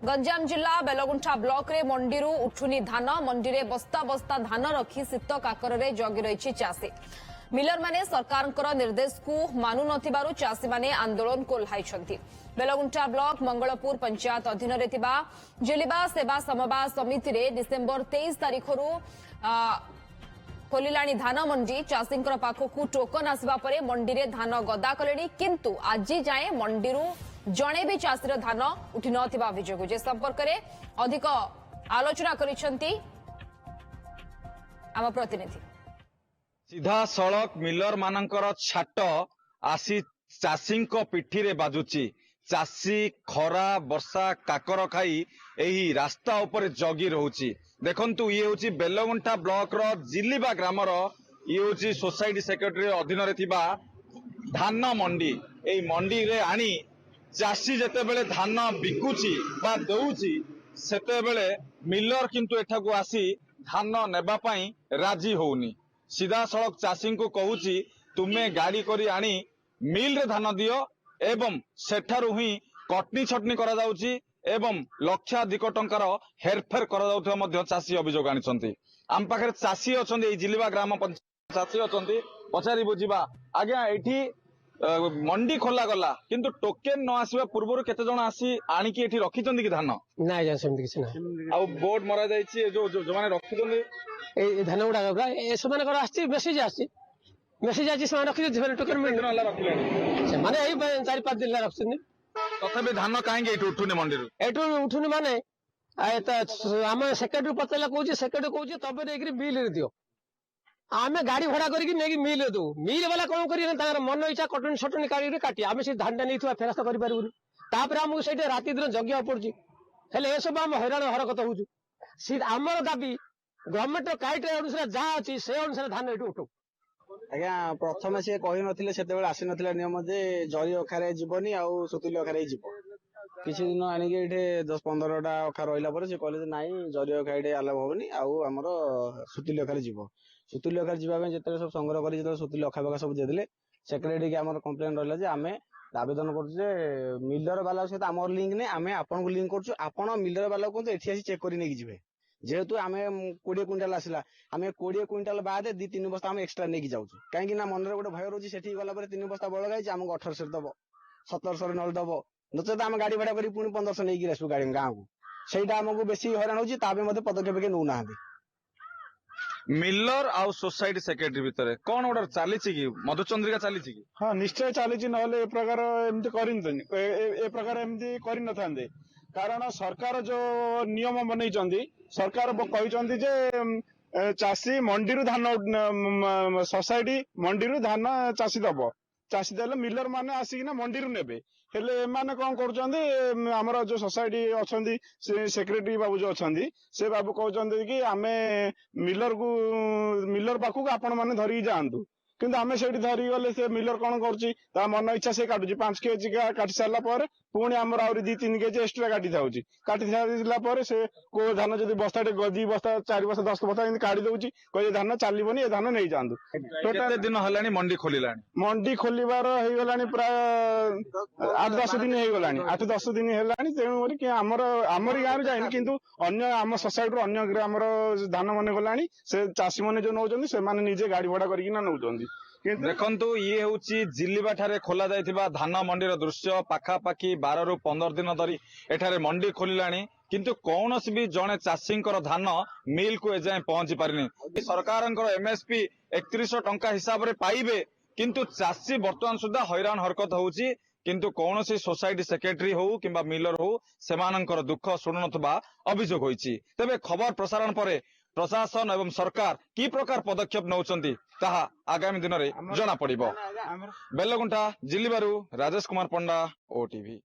गंजाम जिला बेलगुंठा ब्लॉक रे मंडी उठुनी धान मंडी रे बस्ता बस्ता धान रखी शीत काकर रे जगी रही चाषी मिलर माने सरकार निर्देश को मानु नथिबारु चाषी माने आंदोलन को ओह्लाइछंती। बेलगुंठा ब्लॉक मंगलपुर पंचायत अधीन रे थिबा जिलिबा सेवा समवाय समिति रे डिसेंबर 23 तारिखरु खोलिलाणी धान मंडी चाषी पाखकू टोकन आसवा परे मंडी रे धान गदा कलेनी किंतु आज जाए मंडी जणे भी चाषीर धान उठी नथिबा अभियोग जे संपर्क में अधिक आलोचना करिसेंती आम प्रतिनिधि। सीधा सड़क मिलर मानकर छाट आसी चाषी पिठी रे बाजुची चाषी खरा वर्षा काकर खाई एही रास्ता उपर जगी रोची। देखंतु ये होची बेलगुंठा ब्लॉक रो जिलिबा ग्रामर ये होची सोसाइटी सेक्रेटरी अधीन रे थिबा धान मंडी। एई मंडी रे आनी चाषी जेते बेले धान बिकुची बा दउची सेते बेले मिलर किंतु एठाकू आसी धान नेबा पई राजी होउनी। सीधा सड़क चाषी को कहूची तुमे गाड़ी करी आनी मिल रे धान दियो एवं सेठारु ही कटनी छटनी करा जाउची एवं लक्षाधिक टंकार हेरफेर करा जाउथबा मध्ये चाषी अभियोग आनिसंती। आम पाखरे चाषी अछंती एई जिलिबा ग्राम पंचायत चाषी अछंती पचारी बुझिबा आज्ञा एठी मंडी खोला गला किंतु टोकेन न आसीबा पूर्वरु केते जण आसी आनिकी एठी रखिचंती कि धान नाइ जा सेमति किछ ना आ बोर्ड मरा जाईची जो माने रखिचंती ए धान गुडा गबरा ए समान कर आसी मेसेज आसी समान रखि दिबे टोकन मिल हल्ला रखिले से माने एई 4-5 दिन ला रखछनी तथापि धान काहेकि एठी उठुने मंडीरु एठु उठुनी माने आ त हम सेक्रेटरी पतला कहूची सेक्रेटरी कहूची तबे देकरी बिल रे दियो आमे गाड़ी भड़ा करके नेकी मिल दो मिल वाला कौन करिए तार मन इच्छा कटनी छटनी काटी काटी आमे से धान नहीं फेरस्त कर पारबुनी तापर हमको सेठी राति दिन जगिया पड़ुची हेले ए सब हम हैरान हरकत होउछु सी हमर दाबी गवर्नमेंट क्राइटेरिया अनुसार जहाँ अच्छी से अनुसार धान एठु उठो। आज्ञा प्रथम से कही नथिले सेते बेले आसी नथिला नियम जे जरी अखारे जीवनी आ सुतुली अखारे जीव किछि दिन आनिके एठे 10-15टा अखा रहिला परे से कहले जे नाही जरी अखारे आलाव होबनी आ हमर सुतुली अखारे जीव सुतुली अखारे जीवा में जेते सब संग्रह करी जेते सुतुली अखा बका सब देदेले सेक्रेटरी के हमर कंप्लेंट रहला जे आमे आवेदन करछु जे मिलर वाला सहित हमर लिंक ने आमे आपन को लिंक करछु आपन मिलर वाला को एठी आसी चेक करी नेकी जिवे जेहेतु आमे 20 क्विंटाल आसला आमे 20 क्विंटाल बाद 2-3 बस्ता आमे एक्स्ट्रा नेकी जाउछु काहेकि ना मन रे गोटे भय रहउची सेठी गला परे 3 बस्ता बळ गाइछ हमको 1800 दबो 1700 रे नल दबो नचेत आमे गाड़ी भाड़ा करी पुनी 1500 नेकी आसु गाड़ी गांव को सेटा हमको बेसी हैरान होची ताबे मते पदक्षेप के नउ नाहंदी। मिलर आउ सोसाइटी सेक्रेटरी भितर कौन गोटे चली कि मधुचंद्रिका चली कि हाँ निश्चय चली ना ए प्रकार एमती ए प्रकार एमती कर न था कारण सरकार जो नियम बनई सरकार कहते जे चाषी मंडी धान सोसाइटी मंडी धान चाषी दब चाषी देले मिलर माने आसिकिना मंडी नेबे हेले एमाने कौन कर जो सोसाइटी अच्छी सेक्रेटरी बाबू जो अच्छा से बाबू कहते कि आमे मिलर पाखक आपण मैंने धरिकी जातु किंतु आमे सेठी धरिकी गले से मिलर कौन कर मन इच्छा से काटुची 5 केजी काटी सारा पर पुणी आमर आ 2-3 केजी एक्सट्रा काटी थाउची काटी सारा पर से को धान जब बस्ता 2 बस्ता 4 बस्ता 10 बस्ता काटी दउची कहे धान चलबनी ए धान नहीं जातु टोटल दिन हलानी मंडी खोलिलानी मंडी खोलिबार हे गलानी प्राय 8-10 दिन हे गलानी 8-10 दिन हेलानी तेणु कि हमर गाँव जाइनि किंतु अन्य आम सोसाइटी अन्य ग्रामर धान मन गलानी से चाषी मैंने जो नौचंदी से माने निजे गाड़ी भड़ा करके नौचंदी। देखंतु ये होची जिलिबा ठारे खोला जायथिबा धान मंडीर दृश्य पाखापाखि 12 ରୁ 15 दिन धरी एठारे मंडी खोलिलानी किंतु कौनसी भी जड़े चाषी धान मिल को एजाए पहुंची पारिनी। सरकार एमएसपी 3100 टंका हिसाब रे पाइबे किंतु चाषी बर्तमान सुधा हैरान हरकत होउची किंतु कौनसी सोसाइटी सेक्रेटरी हो किंबा मिलर हो सेमानंकर दुख शुणुनथबा अभियोग होईची। तेबे खबर प्रसारण परे प्रशासन एवं सरकार की प्रकार पदक्षेप नौचंती ताहा आगामी दिन में जना पड़िबो। बेलगुंठा जिलिबारू राजेश कुमार पंडा, ओटीवी।